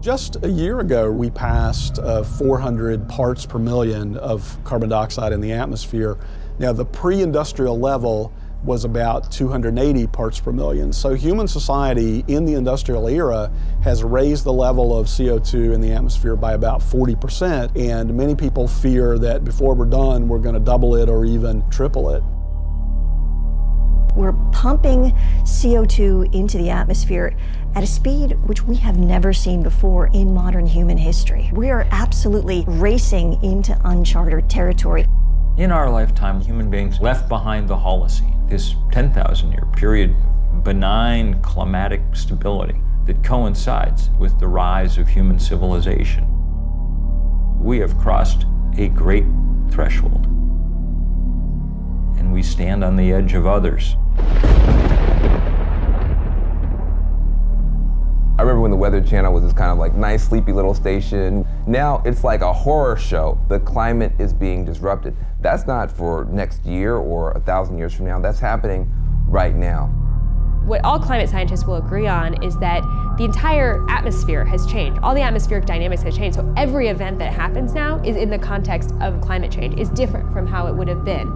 Just a year ago, we passed 400 parts per million of carbon dioxide in the atmosphere. Now, the pre-industrial level was about 280 parts per million. So human society in the industrial era has raised the level of CO2 in the atmosphere by about 40%, and many people fear that before we're done, we're going to double it or even triple it. We're pumping CO2 into the atmosphere at a speed which we have never seen before in modern human history. We are absolutely racing into uncharted territory. In our lifetime, human beings left behind the Holocene, this 10,000-year period of benign climatic stability that coincides with the rise of human civilization. We have crossed a great threshold, and we stand on the edge of others. I remember when the Weather Channel was this kind of like nice, sleepy little station. Now it's like a horror show. The climate is being disrupted. That's not for next year or 1,000 years from now. That's happening right now. What all climate scientists will agree on is that the entire atmosphere has changed. All the atmospheric dynamics has changed. So every event that happens now is in the context of climate change, is different from how it would have been.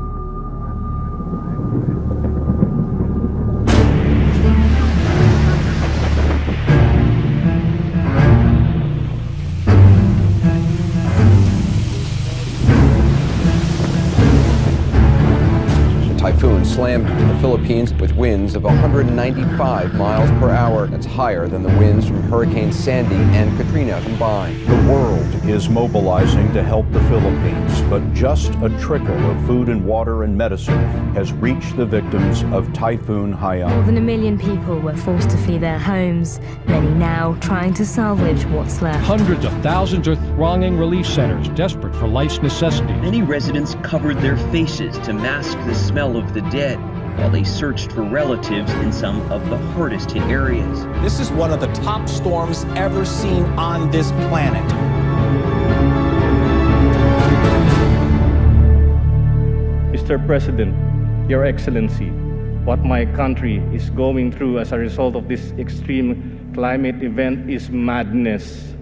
Typhoon slammed the Philippines with winds of 195 miles per hour. That's higher than the winds from Hurricane Sandy and Katrina combined. The world is mobilizing to help the Philippines, but just a trickle of food and water and medicine has reached the victims of Typhoon Haiyan. More than 1 million people were forced to flee their homes, many now trying to salvage what's left. Hundreds of thousands are thronging relief centers, desperate for life's necessities. Many residents covered their faces to mask the smell of the dead while they searched for relatives in some of the hardest hit areas. This is one of the top storms ever seen on this planet. Mr. President, Your Excellency, what my country is going through as a result of this extreme climate event is madness.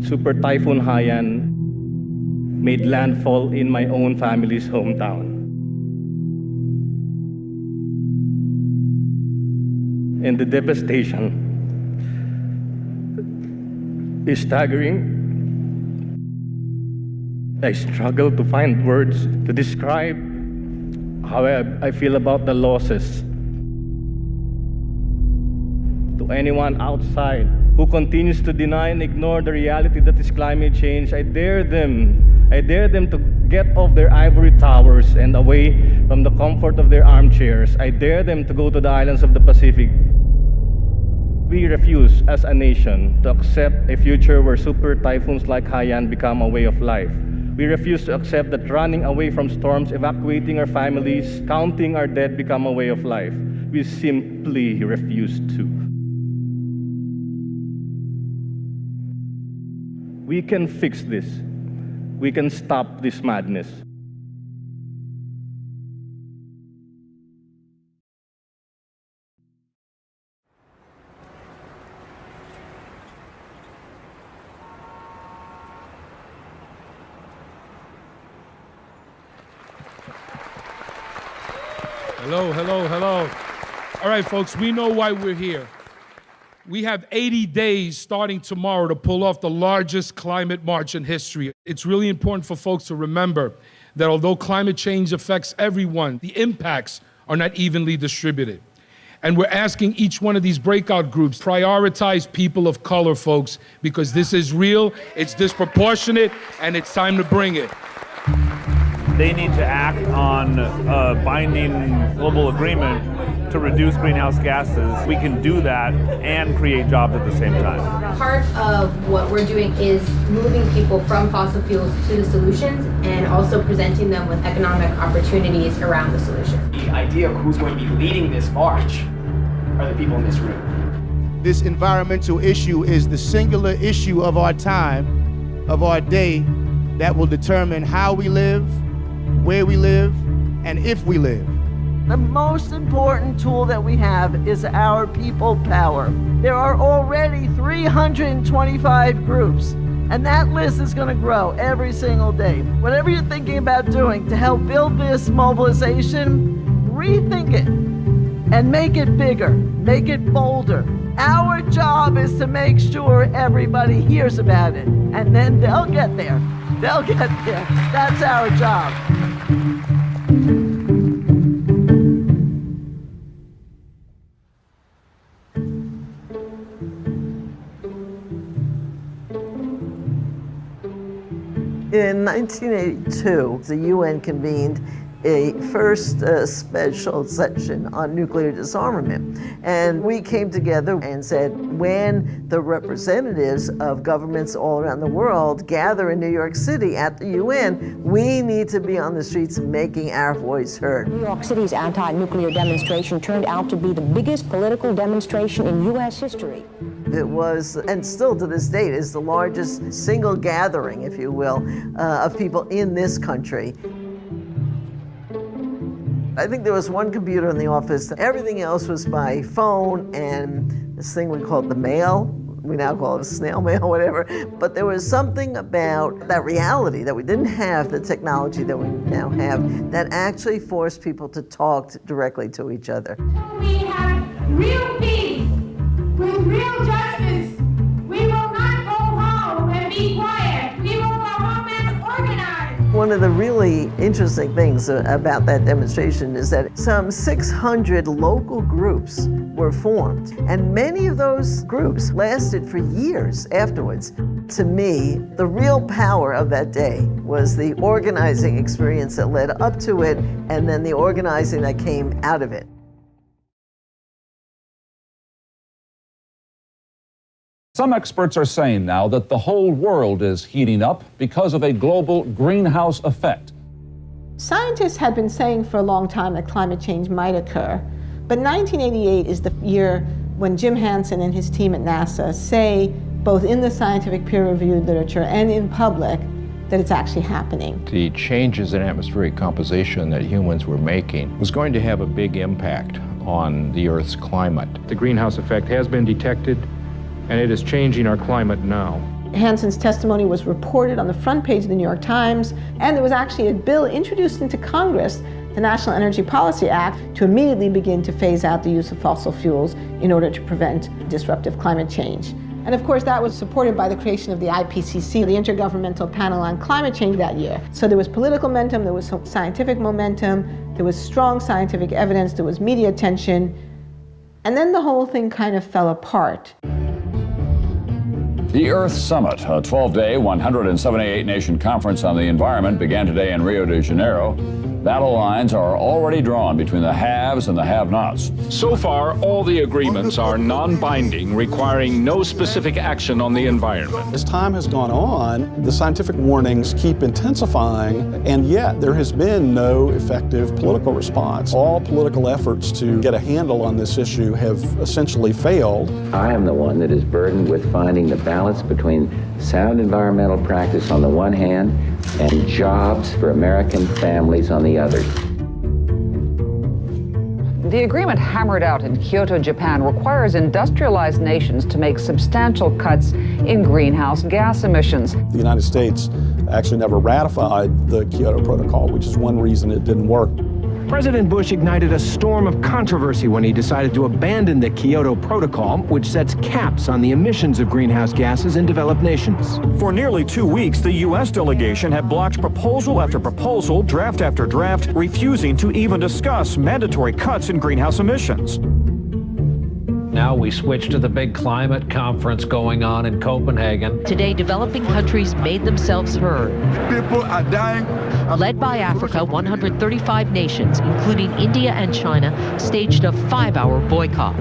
Super Typhoon Haiyan made landfall in my own family's hometown. And the devastation is staggering. I struggle to find words to describe how I feel about the losses. To anyone outside who continues to deny and ignore the reality that is climate change, I dare them to get off their ivory towers and away from the comfort of their armchairs. I dare them to go to the islands of the Pacific. We refuse as a nation to accept a future where super typhoons like Haiyan become a way of life. We refuse to accept that running away from storms, evacuating our families, counting our dead become a way of life. We simply refuse to. We can fix this. We can stop this madness. Hello, hello, hello. All right, folks, we know why we're here. We have 80 days starting tomorrow to pull off the largest climate march in history. It's really important for folks to remember that although climate change affects everyone, the impacts are not evenly distributed. And we're asking each one of these breakout groups, prioritize people of color, folks, because this is real, it's disproportionate, and it's time to bring it. They need to act on a binding global agreement to reduce greenhouse gases. We can do that and create jobs at the same time. Part of what we're doing is moving people from fossil fuels to the solutions and also presenting them with economic opportunities around the solution. The idea of who's going to be leading this march are the people in this room. This environmental issue is the singular issue of our time, of our day, that will determine how we live, where we live, and if we live. The most important tool that we have is our people power. There are already 325 groups, and that list is going to grow every single day. Whatever you're thinking about doing to help build this mobilization, rethink it and make it bigger, make it bolder. Our job is to make sure everybody hears about it, and then they'll get there. They'll get there. That's our job. In 1982, the UN convened a first special session on nuclear disarmament. And we came together and said, when the representatives of governments all around the world gather in New York City at the UN, we need to be on the streets making our voice heard. New York City's anti-nuclear demonstration turned out to be the biggest political demonstration in U.S. history. It was, and still to this date, is the largest single gathering, if you will, of people in this country. I think there was one computer in the office. Everything else was by phone and this thing we called the mail. We now call it a snail mail, whatever. But there was something about that reality that we didn't have, the technology that we now have, that actually forced people to talk directly to each other. We have real peace with real justice. We will not go home and be quiet. We will go home and organize. One of the really interesting things about that demonstration is that some 600 local groups were formed, and many of those groups lasted for years afterwards. To me, the real power of that day was the organizing experience that led up to it, and then the organizing that came out of it. Some experts are saying now that the whole world is heating up because of a global greenhouse effect. Scientists had been saying for a long time that climate change might occur, but 1988 is the year when Jim Hansen and his team at NASA say, both in the scientific peer-reviewed literature and in public, that it's actually happening. The changes in atmospheric composition that humans were making was going to have a big impact on the Earth's climate. The greenhouse effect has been detected, and it is changing our climate now. Hansen's testimony was reported on the front page of the New York Times, and there was actually a bill introduced into Congress, the National Energy Policy Act, to immediately begin to phase out the use of fossil fuels in order to prevent disruptive climate change. And of course, that was supported by the creation of the IPCC, the Intergovernmental Panel on Climate Change, that year. So there was political momentum, there was scientific momentum, there was strong scientific evidence, there was media attention, and then the whole thing kind of fell apart. The Earth Summit, a 12-day, 178-nation conference on the environment, began today in Rio de Janeiro. Battle lines are already drawn between the haves and the have-nots. So far, all the agreements are non-binding, requiring no specific action on the environment. As time has gone on, the scientific warnings keep intensifying, and yet there has been no effective political response. All political efforts to get a handle on this issue have essentially failed. I am the one that is burdened with finding the balance between sound environmental practice on the one hand and jobs for American families on the other. The agreement hammered out in Kyoto, Japan, requires industrialized nations to make substantial cuts in greenhouse gas emissions. The United States actually never ratified the Kyoto Protocol, which is one reason it didn't work. President Bush ignited a storm of controversy when he decided to abandon the Kyoto Protocol, which sets caps on the emissions of greenhouse gases in developed nations. For nearly 2 weeks, the U.S. delegation had blocked proposal after proposal, draft after draft, refusing to even discuss mandatory cuts in greenhouse emissions. Now we switch to the big climate conference going on in Copenhagen. Today, developing countries made themselves heard. People are dying. Led by Africa, 135 nations, including India and China, staged a 5-hour boycott,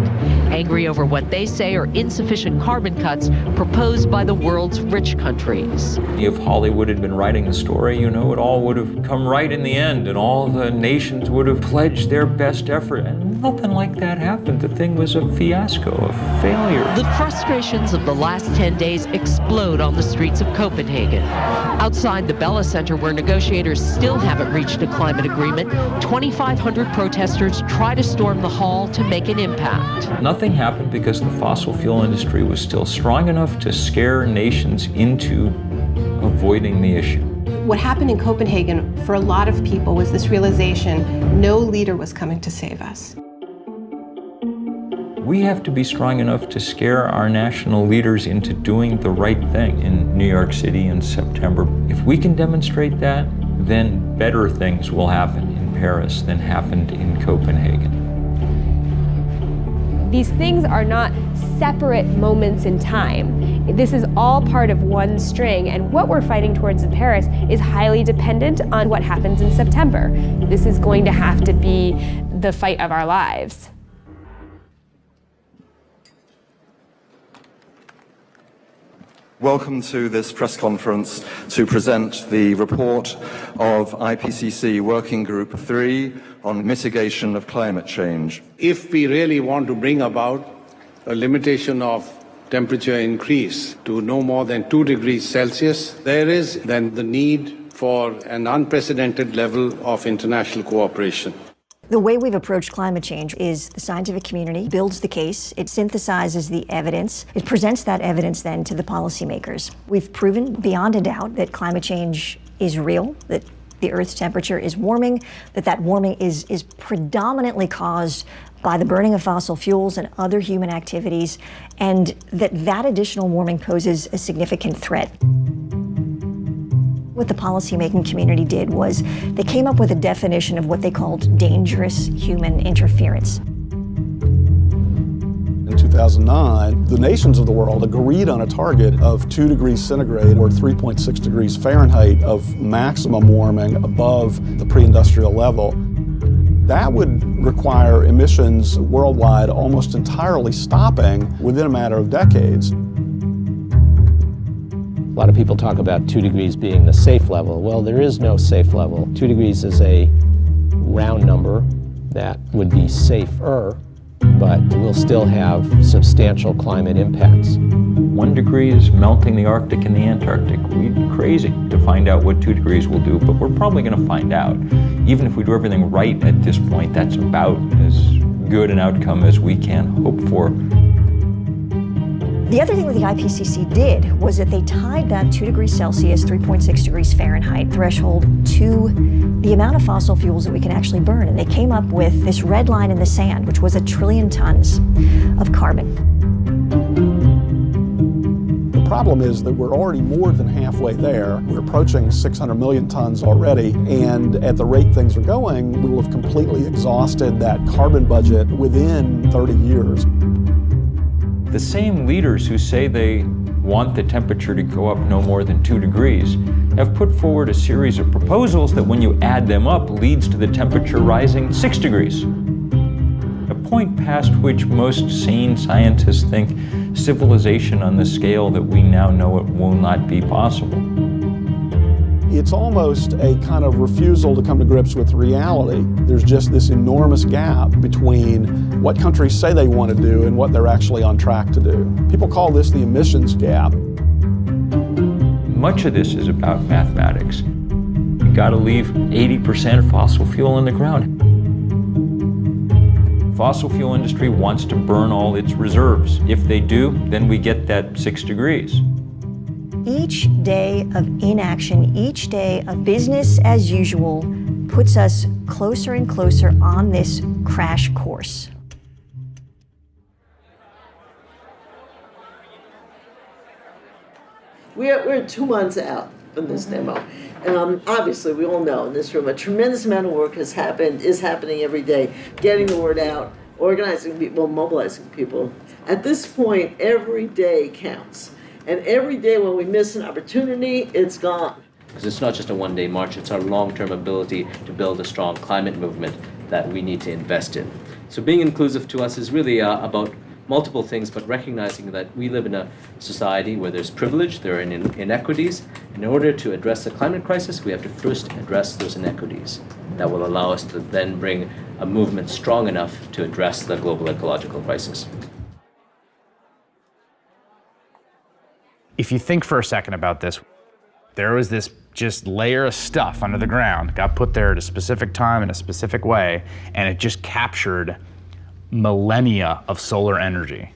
angry over what they say are insufficient carbon cuts proposed by the world's rich countries. If Hollywood had been writing the story, you know, it all would have come right in the end, and all the nations would have pledged their best effort. And nothing like that happened. The thing was a fiasco, a failure. The frustrations of the last 10 days explode on the streets of Copenhagen. Outside the Bella Center, where negotiators leaders still haven't reached a climate agreement. 2,500 protesters try to storm the hall to make an impact. Nothing happened because the fossil fuel industry was still strong enough to scare nations into avoiding the issue. What happened in Copenhagen for a lot of people was this realization no leader was coming to save us. We have to be strong enough to scare our national leaders into doing the right thing in New York City in September. If we can demonstrate that, then better things will happen in Paris than happened in Copenhagen. These things are not separate moments in time. This is all part of one string, and what we're fighting towards in Paris is highly dependent on what happens in September. This is going to have to be the fight of our lives. Welcome to this press conference to present the report of IPCC Working Group 3 on mitigation of climate change. If we really want to bring about a limitation of temperature increase to no more than 2 degrees Celsius, there is then the need for an unprecedented level of international cooperation. The way we've approached climate change is the scientific community builds the case, it synthesizes the evidence, it presents that evidence then to the policymakers. We've proven beyond a doubt that climate change is real, that the Earth's temperature is warming, that warming is predominantly caused by the burning of fossil fuels and other human activities, and that additional warming poses a significant threat. What the policymaking community did was they came up with a definition of what they called dangerous human interference. In 2009, the nations of the world agreed on a target of 2 degrees centigrade or 3.6 degrees Fahrenheit of maximum warming above the pre-industrial level. That would require emissions worldwide almost entirely stopping within a matter of decades. A lot of people talk about 2 degrees being the safe level. Well, there is no safe level. 2 degrees is a round number that would be safer, but will still have substantial climate impacts. 1 degree is melting the Arctic and the Antarctic. We'd be crazy to find out what 2 degrees will do, but we're probably going to find out. Even if we do everything right at this point, that's about as good an outcome as we can hope for. The other thing that the IPCC did was that they tied that 2 degrees Celsius, 3.6 degrees Fahrenheit threshold to the amount of fossil fuels that we can actually burn. And they came up with this red line in the sand, which was 1 trillion tons of carbon. The problem is that we're already more than halfway there. We're approaching 600 million tons already, and at the rate things are going, we will have completely exhausted that carbon budget within 30 years. The same leaders who say they want the temperature to go up no more than 2 degrees have put forward a series of proposals that when you add them up leads to the temperature rising 6 degrees. A point past which most sane scientists think civilization on the scale that we now know it will not be possible. It's almost a kind of refusal to come to grips with reality. There's just this enormous gap between what countries say they want to do and what they're actually on track to do. People call this the emissions gap. Much of this is about mathematics. You got to leave 80% of fossil fuel in the ground. Fossil fuel industry wants to burn all its reserves. If they do, then we get that 6 degrees. Each day of inaction, each day of business as usual puts us closer and closer on this crash course. We're 2 months out from this demo. Obviously, we all know in this room a tremendous amount of work is happening every day, getting the word out, organizing people, mobilizing people. At this point, every day counts. And every day when we miss an opportunity, it's gone. Because it's not just a one-day march, it's our long-term ability to build a strong climate movement that we need to invest in. So being inclusive to us is really about multiple things, but recognizing that we live in a society where there's privilege, there are inequities. In order to address the climate crisis, we have to first address those inequities. That will allow us to then bring a movement strong enough to address the global ecological crisis. If you think for a second about this, there was this just layer of stuff under the ground, got put there at a specific time in a specific way, and it just captured millennia of solar energy.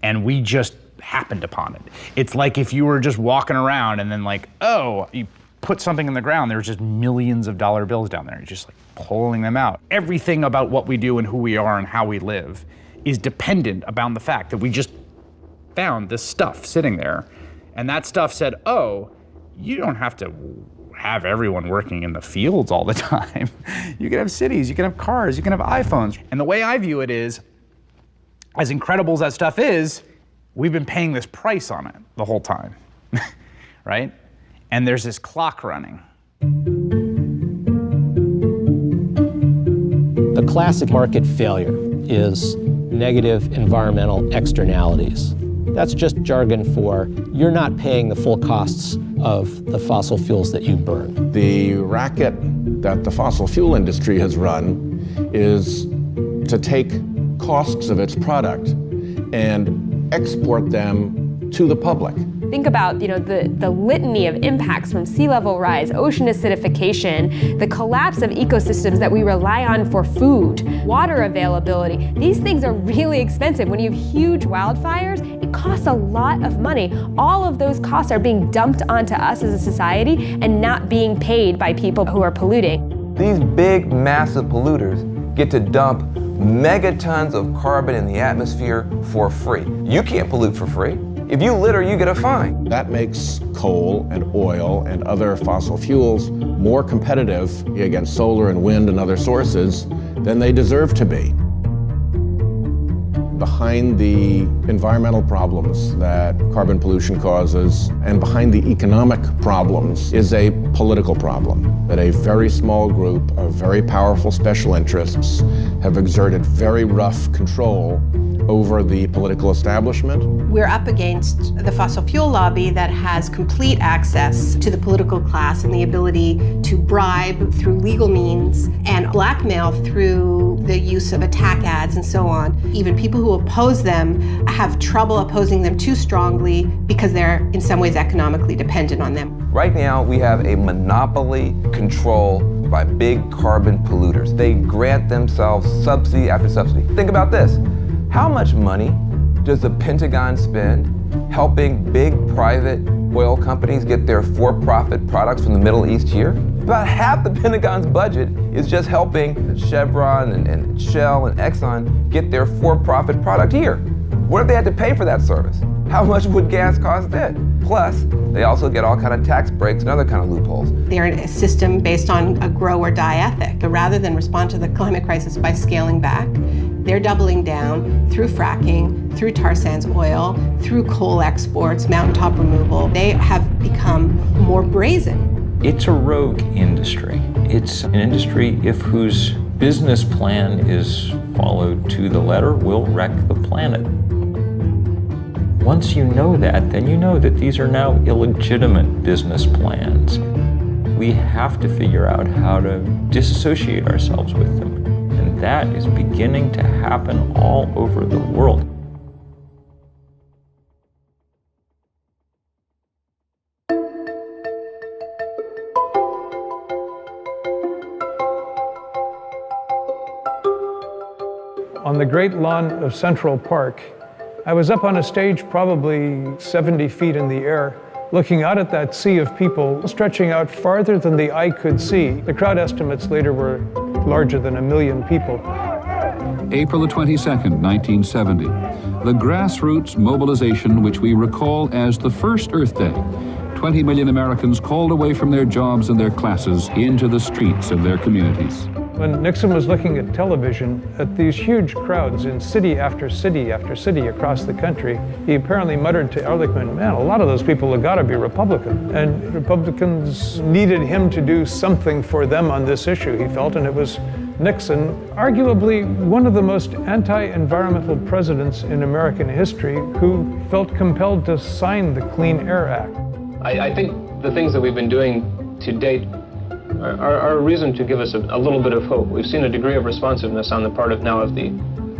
And we just happened upon it. It's like if you were just walking around and then like, oh, you put something in the ground, there's just millions of dollar bills down there. You're just like pulling them out. Everything about what we do and who we are and how we live is dependent upon the fact that we just found this stuff sitting there. And that stuff said, oh, you don't have to have everyone working in the fields all the time. You can have cities, you can have cars, you can have iPhones. And the way I view it is, as incredible as that stuff is, we've been paying this price on it the whole time, right? And there's this clock running. The classic market failure is negative environmental externalities. That's just jargon for you're not paying the full costs of the fossil fuels that you burn. The racket that the fossil fuel industry has run is to take costs of its product and export them to the public. Think about, the litany of impacts from sea level rise, ocean acidification, the collapse of ecosystems that we rely on for food, water availability. These things are really expensive. When you have huge wildfires, it costs a lot of money. All of those costs are being dumped onto us as a society and not being paid by people who are polluting. These big, massive polluters get to dump megatons of carbon in the atmosphere for free. You can't pollute for free. If you litter, you get a fine. That makes coal and oil and other fossil fuels more competitive against solar and wind and other sources than they deserve to be. Behind the environmental problems that carbon pollution causes and behind the economic problems is a political problem that a very small group of very powerful special interests have exerted very rough control over the political establishment. We're up against the fossil fuel lobby that has complete access to the political class and the ability to bribe through legal means and blackmail through the use of attack ads and so on. Even people who oppose them have trouble opposing them too strongly because they're in some ways economically dependent on them. Right now, we have a monopoly control by big carbon polluters. They grant themselves subsidy after subsidy. Think about this. How much money does the Pentagon spend helping big private oil companies get their for-profit products from the Middle East here? About half the Pentagon's budget is just helping Chevron and Shell and Exxon get their for-profit product here. What if they had to pay for that service? How much would gas cost then? Plus, they also get all kind of tax breaks and other kind of loopholes. They're a system based on a grow or die ethic. Rather than respond to the climate crisis by scaling back, they're doubling down through fracking, through tar sands oil, through coal exports, mountaintop removal. They have become more brazen. It's a rogue industry. It's an industry whose business plan is followed to the letter will wreck the planet. Once you know that, then you know that these are now illegitimate business plans. We have to figure out how to disassociate ourselves with them. And that is beginning to happen all over the world. On the great lawn of Central Park, I was up on a stage probably 70 feet in the air, looking out at that sea of people stretching out farther than the eye could see. The crowd estimates later were larger than 1 million people. April the 22nd, 1970. The grassroots mobilization which we recall as the first Earth Day. 20 million Americans called away from their jobs and their classes into the streets of their communities. When Nixon was looking at television at these huge crowds in city after city after city across the country, he apparently muttered to Ehrlichman, man, a lot of those people have got to be Republican. And Republicans needed him to do something for them on this issue, he felt, and it was Nixon, arguably one of the most anti-environmental presidents in American history, who felt compelled to sign the Clean Air Act. I think the things that we've been doing to date are a reason to give us a little bit of hope. We've seen a degree of responsiveness on the part of now of the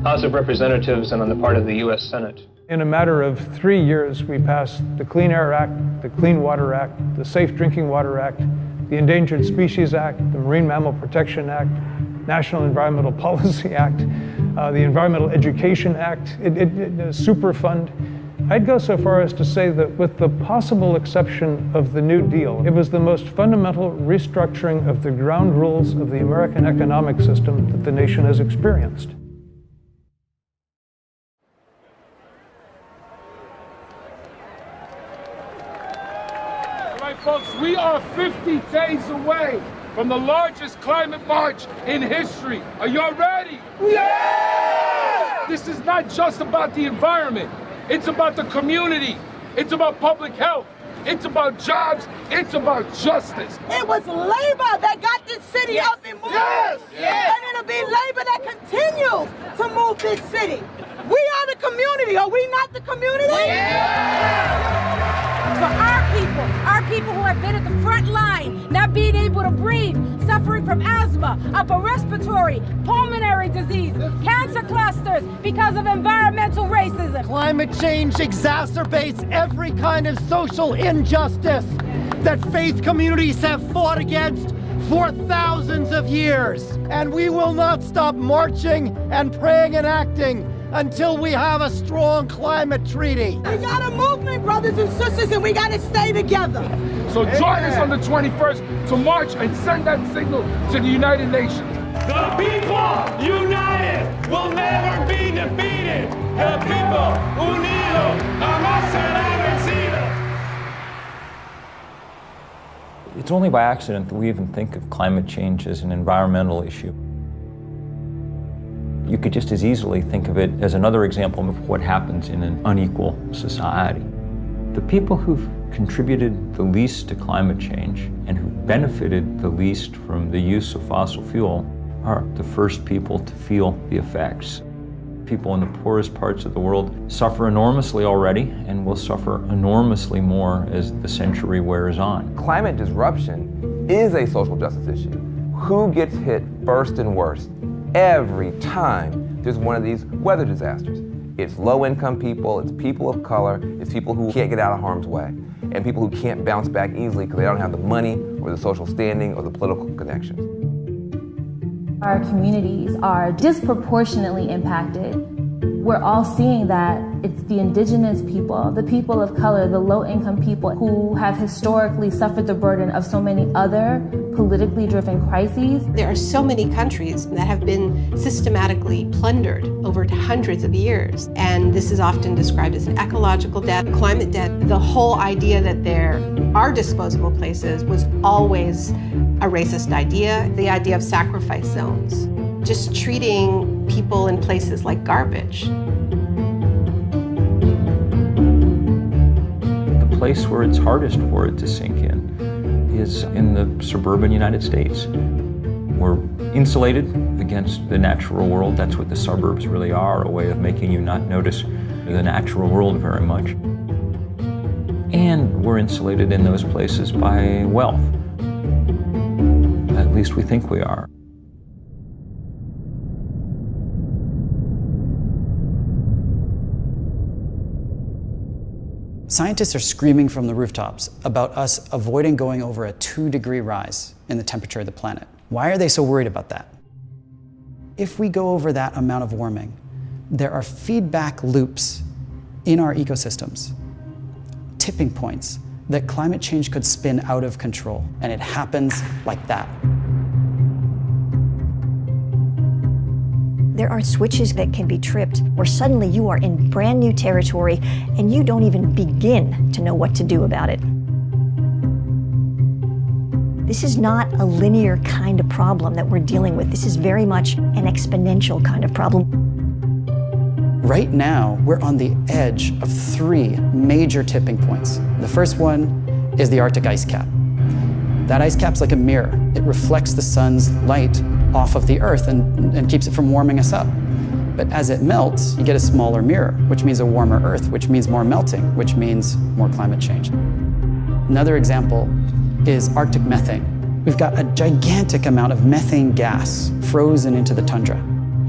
House of Representatives and on the part of the U.S. Senate. In a matter of 3 years, we passed the Clean Air Act, the Clean Water Act, the Safe Drinking Water Act, the Endangered Species Act, the Marine Mammal Protection Act, National Environmental Policy Act, the Environmental Education Act, Superfund. I'd go so far as to say that with the possible exception of the New Deal, it was the most fundamental restructuring of the ground rules of the American economic system that the nation has experienced. All right, folks, we are 50 days away from the largest climate march in history. Are y'all ready? Yeah! This is not just about the environment. It's about the community. It's about public health. It's about jobs. It's about justice. It was labor that got this city up and moving. Yes! Yes! And it'll be labor that continues to move this city. We are the community. Are we not the community? For our people who have been at the front line, not being able to breathe, suffering from asthma, upper respiratory, pulmonary disease, cancer clusters because of environmental racism. Climate change exacerbates every kind of social injustice that faith communities have fought against for thousands of years. And we will not stop marching and praying and acting until we have a strong climate treaty. We got a movement, brothers and sisters, and we got to stay together. So join us on the 21st to march and send that signal to the United Nations. The people united will never be defeated. El people unido jamás será vencido. It's only by accident that we even think of climate change as an environmental issue. You could just as easily think of it as another example of what happens in an unequal society. The people who've contributed the least to climate change and who've benefited the least from the use of fossil fuel are the first people to feel the effects. People in the poorest parts of the world suffer enormously already and will suffer enormously more as the century wears on. Climate disruption is a social justice issue. Who gets hit first and worst? Every time there's one of these weather disasters. It's low-income people, it's people of color, it's people who can't get out of harm's way, and people who can't bounce back easily because they don't have the money or the social standing or the political connections. Our communities are disproportionately impacted. We're all seeing that it's the indigenous people, the people of color, the low-income people who have historically suffered the burden of so many other politically driven crises. There are so many countries that have been systematically plundered over hundreds of years, and this is often described as an ecological debt, climate debt. The whole idea that there are disposable places was always a racist idea, the idea of sacrifice zones, just treating people in places like garbage. The place where it's hardest for it to sink in is in the suburban United States. We're insulated against the natural world. That's what the suburbs really are, a way of making you not notice the natural world very much. And we're insulated in those places by wealth. At least we think we are. Scientists are screaming from the rooftops about us avoiding going over a 2-degree rise in the temperature of the planet. Why are they so worried about that? If we go over that amount of warming, there are feedback loops in our ecosystems, tipping points that climate change could spin out of control, and it happens like that. There are switches that can be tripped where suddenly you are in brand new territory and you don't even begin to know what to do about it. This is not a linear kind of problem that we're dealing with. This is very much an exponential kind of problem. Right now, we're on the edge of 3 major tipping points. The first one is the Arctic ice cap. That ice cap's like a mirror. It reflects the sun's light off of the Earth and keeps it from warming us up. But as it melts, you get a smaller mirror, which means a warmer Earth, which means more melting, which means more climate change. Another example is Arctic methane. We've got a gigantic amount of methane gas frozen into the tundra.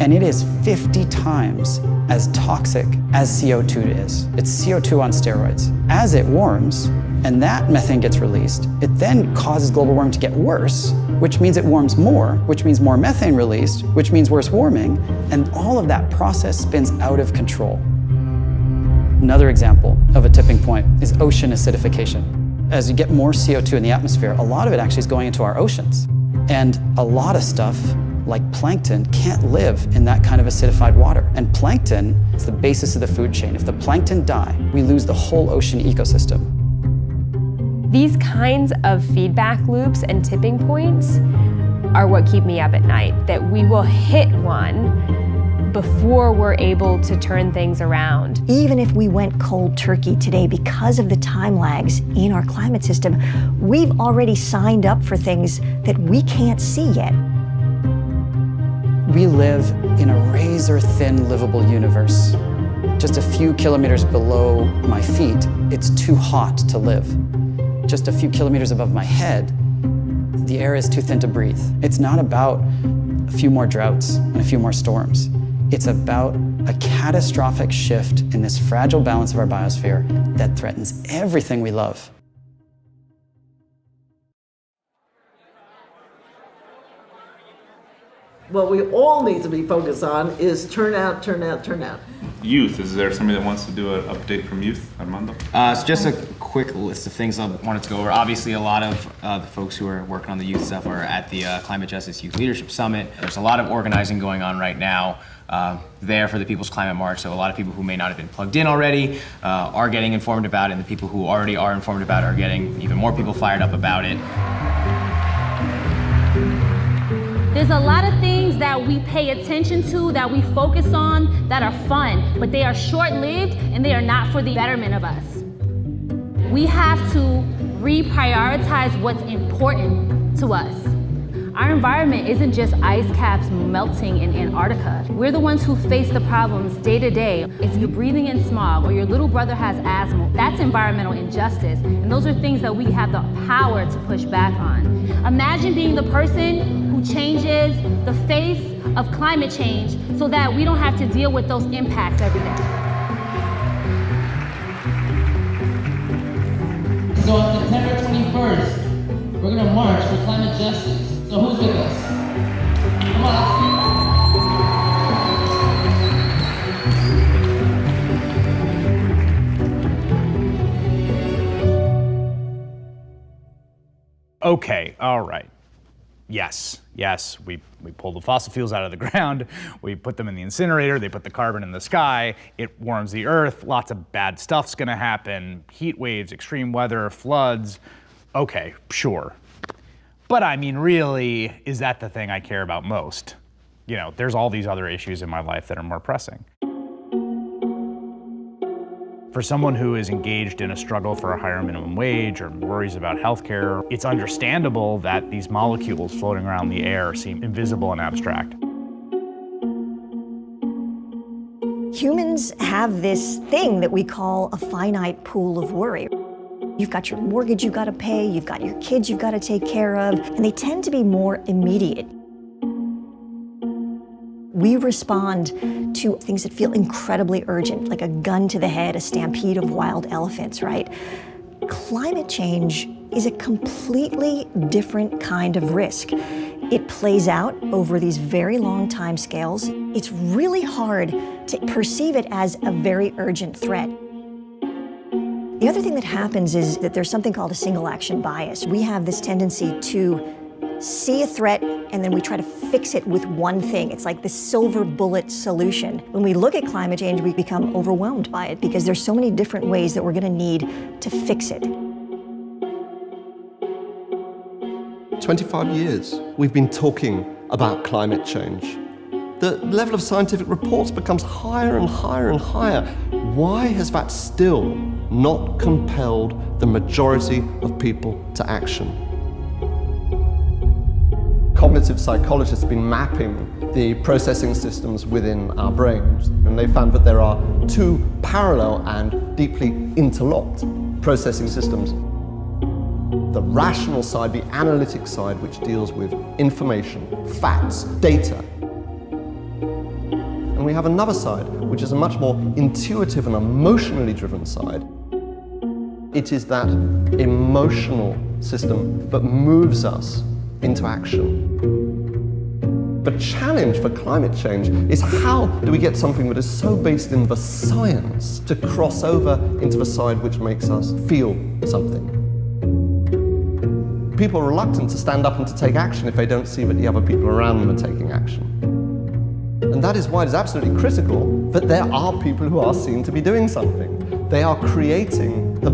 and it is 50 times as toxic as CO2 is. It's CO2 on steroids. As it warms, and that methane gets released, it then causes global warming to get worse, which means it warms more, which means more methane released, which means worse warming, and all of that process spins out of control. Another example of a tipping point is ocean acidification. As you get more CO2 in the atmosphere, a lot of it actually is going into our oceans. And a lot of stuff, like plankton, can't live in that kind of acidified water. And plankton is the basis of the food chain. If the plankton die, we lose the whole ocean ecosystem. These kinds of feedback loops and tipping points are what keep me up at night, that we will hit one before we're able to turn things around. Even if we went cold turkey today because of the time lags in our climate system, we've already signed up for things that we can't see yet. We live in a razor-thin livable universe. Just a few kilometers below my feet, it's too hot to live. Just a few kilometers above my head, the air is too thin to breathe. It's not about a few more droughts and a few more storms. It's about a catastrophic shift in this fragile balance of our biosphere that threatens everything we love. What we all need to be focused on is turnout, turnout, turnout. Youth, is there somebody that wants to do an update from youth, Armando? So just a quick list of things I wanted to go over. Obviously, a lot of the folks who are working on the youth stuff are at the Climate Justice Youth Leadership Summit. There's a lot of organizing going on right now there for the People's Climate March, so a lot of people who may not have been plugged in already are getting informed about it, and the people who already are informed about it are getting even more people fired up about it. There's a lot of things that we pay attention to, that we focus on, that are fun, but they are short-lived and they are not for the betterment of us. We have to reprioritize what's important to us. Our environment isn't just ice caps melting in Antarctica. We're the ones who face the problems day to day. If you're breathing in smog or your little brother has asthma, that's environmental injustice. And those are things that we have the power to push back on. Imagine being the person who changes the face of climate change so that we don't have to deal with those impacts every day. So on September 21st, we're gonna march for climate justice. So who's with us? Come on, Okay, all right. Yes, we pull the fossil fuels out of the ground, we put them in the incinerator, they put the carbon in the sky, it warms the earth, lots of bad stuff's gonna happen, heat waves, extreme weather, floods. Okay, sure. But I mean, really, is that the thing I care about most? You know, there's all these other issues in my life that are more pressing. For someone who is engaged in a struggle for a higher minimum wage or worries about healthcare, it's understandable that these molecules floating around the air seem invisible and abstract. Humans have this thing that we call a finite pool of worry. You've got your mortgage you've got to pay, you've got your kids you've got to take care of, and they tend to be more immediate. We respond to things that feel incredibly urgent, like a gun to the head, a stampede of wild elephants, right? Climate change is a completely different kind of risk. It plays out over these very long time scales. It's really hard to perceive it as a very urgent threat. The other thing that happens is that there's something called a single action bias. We have this tendency to see a threat and then we try to fix it with one thing. It's like the silver bullet solution. When we look at climate change, we become overwhelmed by it because there's so many different ways that we're going to need to fix it. 25 years we've been talking about climate change. The level of scientific reports becomes higher and higher and higher. Why has that still not compelled the majority of people to action? Cognitive psychologists have been mapping the processing systems within our brains, and they found that there are two parallel and deeply interlocked processing systems. The rational side, the analytic side, which deals with information, facts, data. we have another side, which is a much more intuitive and emotionally driven side. It is that emotional system that moves us into action. The challenge for climate change is how do we get something that is so based in the science to cross over into the side which makes us feel something. People are reluctant to stand up and to take action if they don't see that the other people around them are taking action. And that is why it is absolutely critical that there are people who are seen to be doing something. They are creating the